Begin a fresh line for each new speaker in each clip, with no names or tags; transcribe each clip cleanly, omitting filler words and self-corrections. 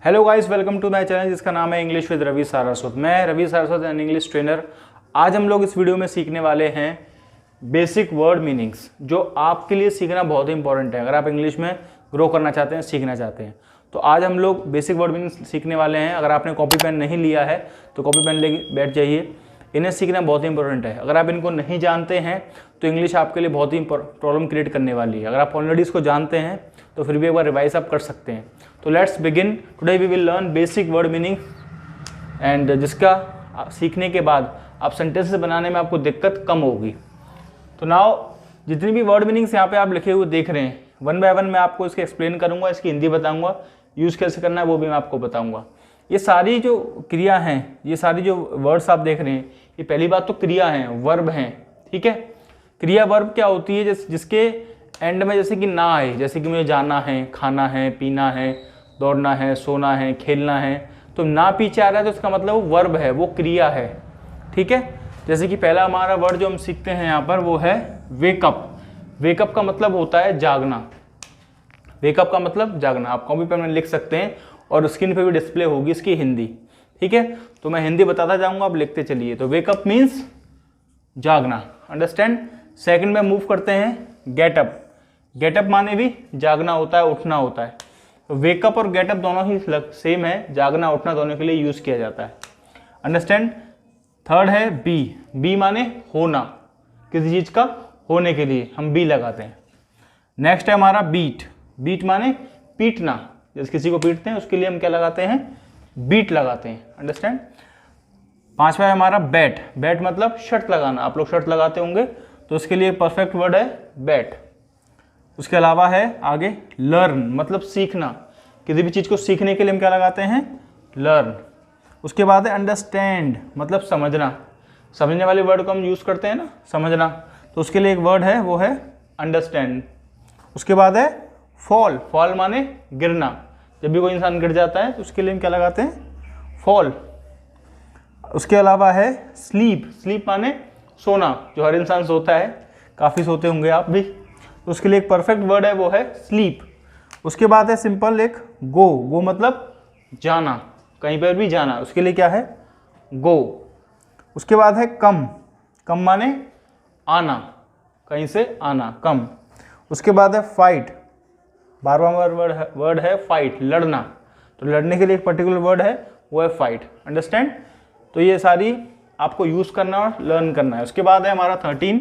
Hello guys, welcome to my channel जिसका नाम है इंग्लिश विद रवि सारस्वत। मैं Ravi Saraswat and English trainer. आज हम लोग इस वीडियो में सीखने वाले हैं बेसिक वर्ड मीनिंग्स, जो आपके लिए सीखना बहुत ही इंपॉर्टेंट है अगर आप इंग्लिश में ग्रो करना चाहते हैं, सीखना चाहते हैं। तो आज हम लोग बेसिक वर्ड मीनिंग्स सीखने वाले हैं। अगर आपने कॉपी पेन नहीं लिया है तो कॉपी पेन लेके बैठ जाइए। इन्हें सीखना बहुत ही इंपॉर्टेंट है। अगर आप इनको नहीं जानते हैं तो इंग्लिश आपके लिए बहुत ही प्रॉब्लम क्रिएट करने वाली है। अगर आप ऑलरेडी इसको जानते हैं तो फिर भी एक बार रिवाइज आप कर सकते हैं। तो let's begin. Today we will learn basic word meaning and जिसका सीखने के बाद आप सेंटेंसेस बनाने में आपको दिक्कत कम होगी। तो नाउ जितनी भी वर्ड मीनिंग्स यहाँ पे आप लिखे हुए देख रहे हैं, वन बाय वन मैं आपको इसके एक्सप्लेन करूँगा, इसकी हिंदी बताऊँगा, यूज़ कैसे करना है वो भी मैं आपको बताऊँगा। ये सारी जो क्रिया हैं, ये सारी जो वर्ड्स आप देख रहे हैं, ये पहली बात तो क्रिया हैं, वर्ब हैं, ठीक है। क्रिया वर्ब क्या होती है? जिसके एंड में जैसे कि ना आए, जैसे कि मुझे जाना है, खाना है, पीना है, दौड़ना है, सोना है, खेलना है, तो ना पीछे आ रहा है तो इसका मतलब वो वर्ब है, वो क्रिया है, ठीक है। जैसे कि पहला हमारा वर्ड जो हम सीखते हैं यहाँ पर वो है वेकअप। वेकअप का मतलब होता है जागना। वेकअप का मतलब जागना। आप कॉपी पेन में लिख सकते हैं और स्क्रीन पे भी डिस्प्ले होगी इसकी हिंदी, ठीक है। तो मैं हिंदी बताता जाऊंगा, आप लिखते चलिए। तो वेकअप मीन्स जागना, अंडरस्टैंड। सेकंड में मूव करते हैं गेटअप। गेटअप माने भी जागना होता है, उठना होता है। तो वेकअप और गेटअप दोनों ही सेम है, जागना उठना दोनों के लिए यूज किया जाता है, अंडरस्टैंड। थर्ड है बी। बी माने होना, किसी चीज का होने के लिए हम बी लगाते हैं। नेक्स्ट है हमारा बीट। बीट माने पीटना, जैसे किसी को पीटते हैं उसके लिए हम क्या लगाते हैं? बीट लगाते हैं, अंडरस्टैंड। पांचवा है हमारा बैट। बैट मतलब शर्ट लगाना, आप लोग शर्ट लगाते होंगे तो उसके लिए परफेक्ट वर्ड है बैट। उसके अलावा है आगे लर्न, मतलब सीखना। किसी भी चीज़ को सीखने के लिए हम क्या लगाते हैं? लर्न। उसके बाद है अंडरस्टैंड, मतलब समझना। समझने वाले वर्ड को हम यूज़ करते हैं ना, समझना, तो उसके लिए एक वर्ड है वो है अंडरस्टैंड। उसके बाद है फॉल। फॉल माने गिरना। जब भी कोई इंसान गिर जाता है तो उसके लिए हम क्या लगाते हैं? फॉल। उसके अलावा है स्लीप। स्लीप माने सोना, जो हर इंसान सोता है, काफ़ी सोते होंगे आप भी, तो उसके लिए एक परफेक्ट वर्ड है वो है स्लीप। उसके बाद है सिंपल एक गो। गो मतलब जाना, कहीं पर भी जाना, उसके लिए क्या है? गो। उसके बाद है कम। कम माने आना, कहीं से आना, कम। उसके बाद है फाइट। 12वां वर्ड है फाइट, लड़ना। तो लड़ने के लिए एक पर्टिकुलर वर्ड है वो है फाइट, अंडरस्टैंड। तो ये सारी आपको यूज़ करना और लर्न करना है। उसके बाद है हमारा 13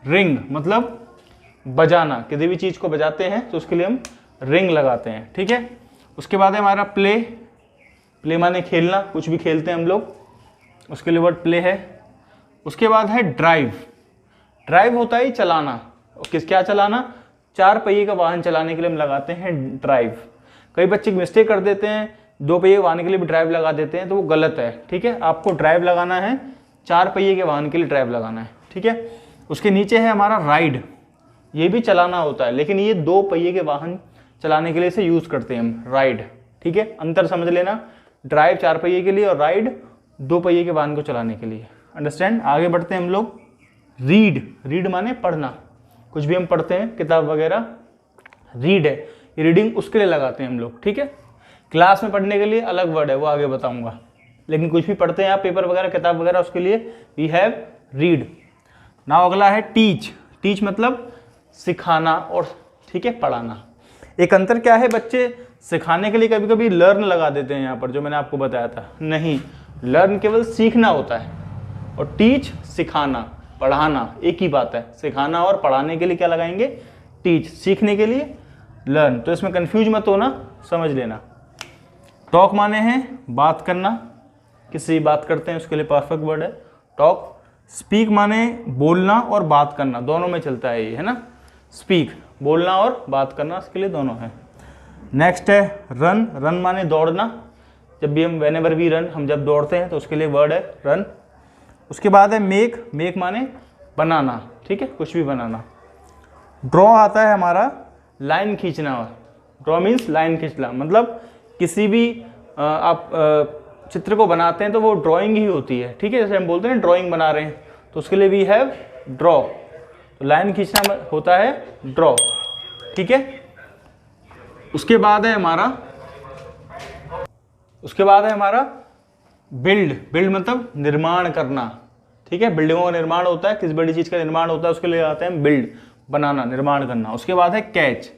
रिंग, मतलब बजाना। किसी भी चीज़ को बजाते हैं तो उसके लिए हम रिंग लगाते हैं, ठीक है। उसके बाद है हमारा प्ले। प्ले माने खेलना, कुछ भी खेलते हैं हम लोग, उसके लिए वर्ड प्ले है। उसके बाद है ड्राइव। ड्राइव होता है चलाना। क्या चलाना? 4 पहिए का वाहन चलाने के लिए हम लगाते हैं ड्राइव। कई बच्चे मिस्टेक कर देते हैं, 2 पहिए के वाहन के लिए भी ड्राइव लगा देते हैं, तो वो गलत है, ठीक है। आपको ड्राइव लगाना है, 4 पहिए के वाहन के लिए ड्राइव लगाना है, ठीक है। उसके नीचे है हमारा राइड। ये भी चलाना होता है, लेकिन ये 2 पहिए के वाहन चलाने के लिए इसे यूज करते हैं हम, राइड, ठीक है। अंतर समझ लेना, ड्राइव 4 पहिए के लिए और राइड 2 पहिए के वाहन को चलाने के लिए, अंडरस्टैंड। आगे बढ़ते हैं हम लोग। रीड। रीड माने पढ़ना, कुछ भी हम पढ़ते हैं किताब वगैरह, रीड है, रीडिंग उसके लिए लगाते हैं हम लोग, ठीक है। क्लास में पढ़ने के लिए अलग वर्ड है, वो आगे बताऊंगा, लेकिन कुछ भी पढ़ते हैं आप, पेपर वगैरह, किताब वगैरह, उसके लिए वी हैव रीड। नाउ अगला है टीच। टीच मतलब सिखाना और, ठीक है, पढ़ाना। एक अंतर क्या है, बच्चे सिखाने के लिए कभी कभी लर्न लगा देते हैं यहाँ पर, जो मैंने आपको बताया था। नहीं, लर्न केवल सीखना होता है और टीच सिखाना, पढ़ाना, एक ही बात है। सिखाना और पढ़ाने के लिए क्या लगाएंगे? टीच। सीखने के लिए लर्न। तो इसमें कंफ्यूज मत होना, समझ लेना। टॉक माने हैं बात करना, किसी बात करते हैं उसके लिए परफेक्ट वर्ड है टॉक। स्पीक माने बोलना और बात करना, दोनों में चलता है ये, है ना। स्पीक बोलना और बात करना, इसके लिए दोनों है। नेक्स्ट है रन। रन माने दौड़ना। जब भी हम व्हेनेवर वी रन, हम जब दौड़ते हैं तो उसके लिए वर्ड है रन। उसके बाद है मेक। मेक माने बनाना, ठीक है, कुछ भी बनाना। ड्रॉ आता है हमारा लाइन खींचना। ड्रॉ मीन्स लाइन खींचना, मतलब किसी भी आप चित्र को बनाते हैं तो वो ड्राइंग ही होती है, ठीक है। जैसे हम बोलते हैं ड्राइंग बना रहे हैं तो उसके लिए वी हैव ड्रॉ। तो लाइन खींचना होता है ड्रॉ, ठीक है। उसके बाद है हमारा उसके बाद है हमारा बिल्ड। बिल्ड मतलब निर्माण करना, ठीक है। बिल्डिंगों का निर्माण होता है, किस बड़ी चीज का निर्माण होता है उसके लिए आते हैं बिल्ड, बनाना, निर्माण करना। उसके बाद है कैच।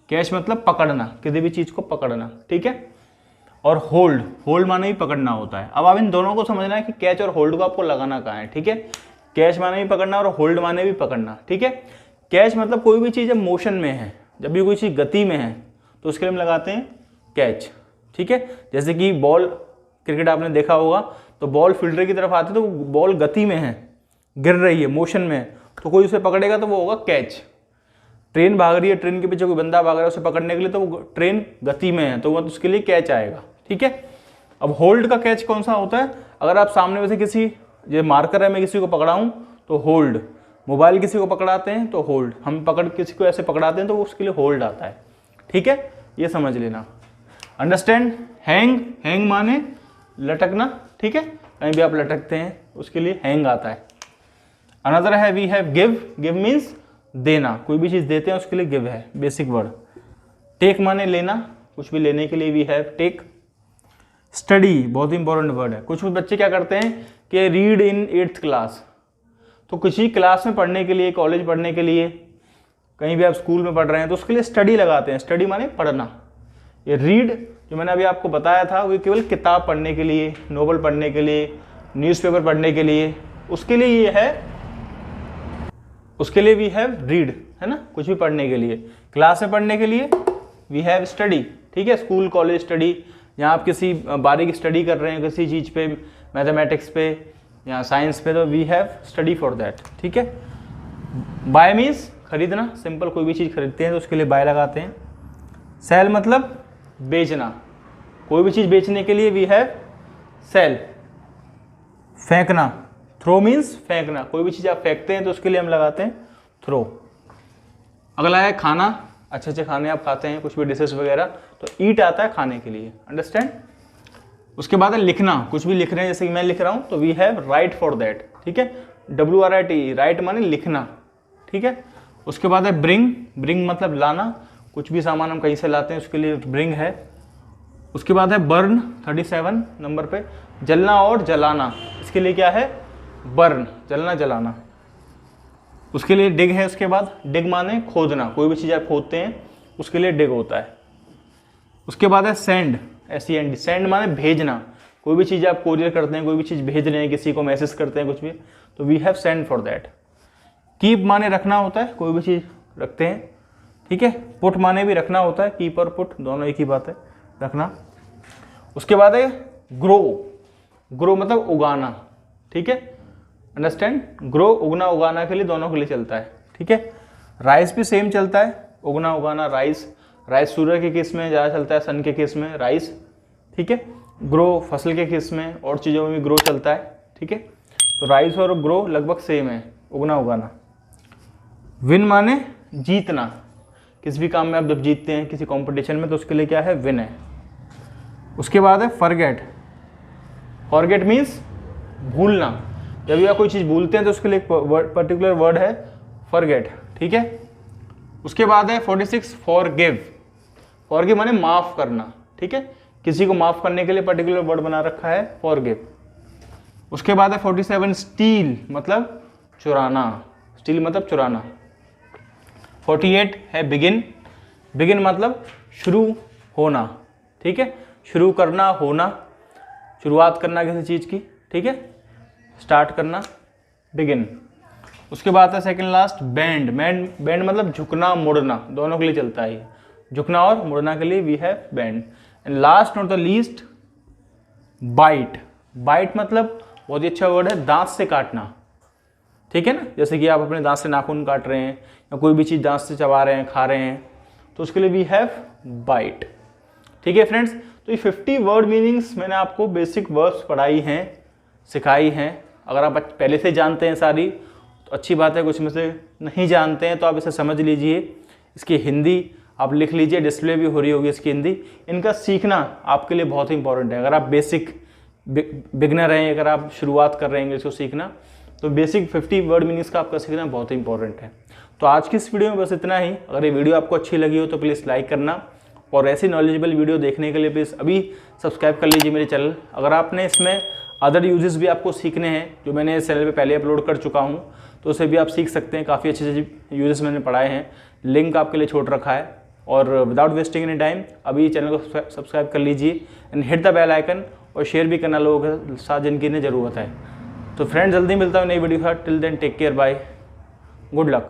कैच मतलब पकड़ना, किसी भी चीज को पकड़ना, ठीक है। और होल्ड, होल्ड माने भी पकड़ना होता है। अब आप इन दोनों को समझना है कि कैच और होल्ड को आपको लगाना कहाँ है, ठीक है। कैच माने भी पकड़ना और होल्ड माने भी पकड़ना, ठीक है। कैच मतलब कोई भी चीज़ जब मोशन में है, जब भी कोई चीज़ गति में है तो उसके लिए हम लगाते हैं कैच, ठीक है। जैसे कि बॉल, क्रिकेट आपने देखा होगा, तो बॉल फील्डर की तरफ आती है तो बॉल गति में है, गिर रही है, मोशन में है, तो कोई उसे पकड़ेगा तो वो होगा कैच। ट्रेन भाग रही है, ट्रेन के पीछे कोई बंदा भाग रहा है, उसे पकड़ने के लिए, तो वो ट्रेन गति में है तो वो उसके लिए कैच आएगा, ठीक है। अब होल्ड का कैच कौन सा होता है? अगर आप सामने में से किसी, ये मार्कर है, मैं किसी को पकड़ाऊं तो होल्ड, मोबाइल किसी को पकड़ाते हैं तो होल्ड, हम पकड़ किसी को ऐसे पकड़ाते हैं तो उसके लिए होल्ड आता है, ठीक है। ये समझ लेना, अंडरस्टैंड। हैंग, हैंग माने लटकना, ठीक है, कहीं भी आप लटकते हैं उसके लिए हैंग आता है। अनदर है we have give. Give means देना, कोई भी चीज़ देते हैं उसके लिए गिव है, बेसिक वर्ड। टेक माने लेना, कुछ भी लेने के लिए वी हैव टेक। स्टडी बहुत ही इंपॉर्टेंट वर्ड है। कुछ बच्चे क्या करते हैं कि रीड इन 8th क्लास, तो किसी क्लास में पढ़ने के लिए, कॉलेज पढ़ने के लिए, कहीं भी आप स्कूल में पढ़ रहे हैं तो उसके लिए स्टडी लगाते हैं। स्टडी माने पढ़ना। ये रीड जो मैंने अभी आपको बताया था वो केवल किताब पढ़ने के लिए, नोवेल पढ़ने के लिए, न्यूज़पेपर पढ़ने के लिए, उसके लिए ये है, उसके लिए वी हैव रीड, है ना, कुछ भी पढ़ने के लिए। क्लास में पढ़ने के लिए वी हैव स्टडी, ठीक है, स्कूल कॉलेज स्टडी, यहाँ आप किसी बारीक स्टडी कर रहे हैं किसी चीज़ पे, मैथमेटिक्स पे या साइंस पे, तो we have study for that, ठीक है। बाय मीन्स खरीदना, सिंपल कोई भी चीज़ खरीदते हैं तो उसके लिए बाय लगाते हैं। सेल मतलब बेचना, कोई भी चीज़ बेचने के लिए वी हैव सेल। फेंकना, थ्रो मीन्स फेंकना, कोई भी चीज़ आप फेंकते हैं तो उसके लिए हम लगाते हैं थ्रो। अगला है खाना, अच्छे अच्छे खाने आप खाते हैं, कुछ भी डिशेस वगैरह, तो ईट आता है खाने के लिए, अंडरस्टैंड। उसके बाद है लिखना, कुछ भी लिख रहे हैं, जैसे कि मैं लिख रहा हूँ तो we have write for that, ठीक है, WRIT, राइट माने लिखना, ठीक है। उसके बाद है ब्रिंग। ब्रिंग मतलब लाना, कुछ भी सामान हम कहीं से लाते हैं उसके लिए ब्रिंग है। उसके बाद है बर्न, 37 नंबर पे, जलना और जलाना, इसके लिए क्या है बर्न, जलना जलाना। उसके लिए डिग है। उसके बाद डिग माने खोदना, कोई भी चीज़ आप खोदते हैं उसके लिए डिग होता है। उसके बाद है सेंड, SEND, सेंड माने भेजना, कोई भी चीज़ आप कोरियर करते हैं, कोई भी चीज़ भेज रहे हैं, किसी को मैसेज करते हैं कुछ भी, तो we have send for that. Keep माने रखना होता है, कोई भी चीज़ रखते हैं, ठीक है। पुट माने भी रखना होता है, कीप और पुट दोनों एक ही बात है, रखना। उसके बाद है ग्रो। ग्रो मतलब उगाना, ठीक है, अंडरस्टैंड। ग्रो उगना उगाना के लिए, दोनों के लिए चलता है, ठीक है। राइस भी सेम चलता है, उगना उगाना, राइस। राइस सूर्य के केस में ज़्यादा चलता है, सन के केस में राइस, ठीक है। ग्रो फसल के केस में और चीज़ों में भी ग्रो चलता है, ठीक है। तो राइस और ग्रो लगभग सेम है, उगना उगाना। विन माने जीतना, किसी भी काम में आप जब जीतते हैं किसी कंपटीशन में तो उसके लिए क्या है विन है। उसके बाद है फॉरगेट। फॉरगेट मीन्स भूलना, जब भी आप कोई चीज़ भूलते हैं तो उसके लिए एक पर्टिकुलर वर्ड है फॉरगेट, ठीक है। उसके बाद है 46 फॉरगिव। फॉरगिव माने माफ़ करना, ठीक है, किसी को माफ़ करने के लिए पर्टिकुलर वर्ड बना रखा है फॉरगिव। उसके बाद है 47 स्टील, मतलब चुराना, स्टील मतलब चुराना। 48 है बिगिन। बिगिन मतलब शुरू होना, ठीक है, शुरू करना, होना, शुरुआत करना किसी चीज़ की, ठीक है, स्टार्ट करना, बिगिन। उसके बाद है सेकंड लास्ट बेंड। बेंड मतलब झुकना मुड़ना, दोनों के लिए चलता है, झुकना और मुड़ना के लिए we have bend. And last not the least bite. Bite मतलब बहुत ही अच्छा वर्ड है, दांत से काटना, ठीक है ना, जैसे कि आप अपने दांत से नाखून काट रहे हैं या कोई भी चीज़ दांत से चबा रहे हैं, खा रहे हैं, तो उसके लिए वी हैव बाइट, ठीक है फ्रेंड्स। तो ये 50 वर्ड मीनिंग्स मैंने आपको बेसिक वर्ड्स पढ़ाई हैं, सिखाई हैं। अगर आप पहले से जानते हैं सारी तो अच्छी बात है, कुछ में से नहीं जानते हैं तो आप इसे समझ लीजिए। इसकी हिंदी आप लिख लीजिए, डिस्प्ले भी हो रही होगी इसकी हिंदी। इनका सीखना आपके लिए बहुत ही इंपॉर्टेंट है। अगर आप बेसिक बिगनर हैं, अगर आप शुरुआत कर रहे हैं इंग्लिश को सीखना, तो बेसिक 50 वर्ड मीनिंग्स का आपका सीखना बहुत ही इंपॉर्टेंट है। तो आज की इस वीडियो में बस इतना ही। अगर ये वीडियो आपको अच्छी लगी हो तो प्लीज़ लाइक करना और ऐसी नॉलेजेबल वीडियो देखने के लिए प्लीज़ अभी सब्सक्राइब कर लीजिए मेरे चैनल। अगर आपने इसमें अदर यूजेस भी आपको सीखने हैं जो मैंने इस चैनल पे पहले अपलोड कर चुका हूँ, तो उसे भी आप सीख सकते हैं। काफ़ी अच्छे अच्छे यूजेस मैंने पढ़ाए हैं, लिंक आपके लिए छोड़ रखा है। और विदाउट वेस्टिंग एनी टाइम अभी चैनल को सब्सक्राइब कर लीजिए and hit the bell icon, और शेयर भी करना लोगों के साथ जिनकी इन्हें ज़रूरत है। तो फ्रेंड, जल्दी मिलता हूँ नई वीडियो के साथ। Till then take care, bye, good luck.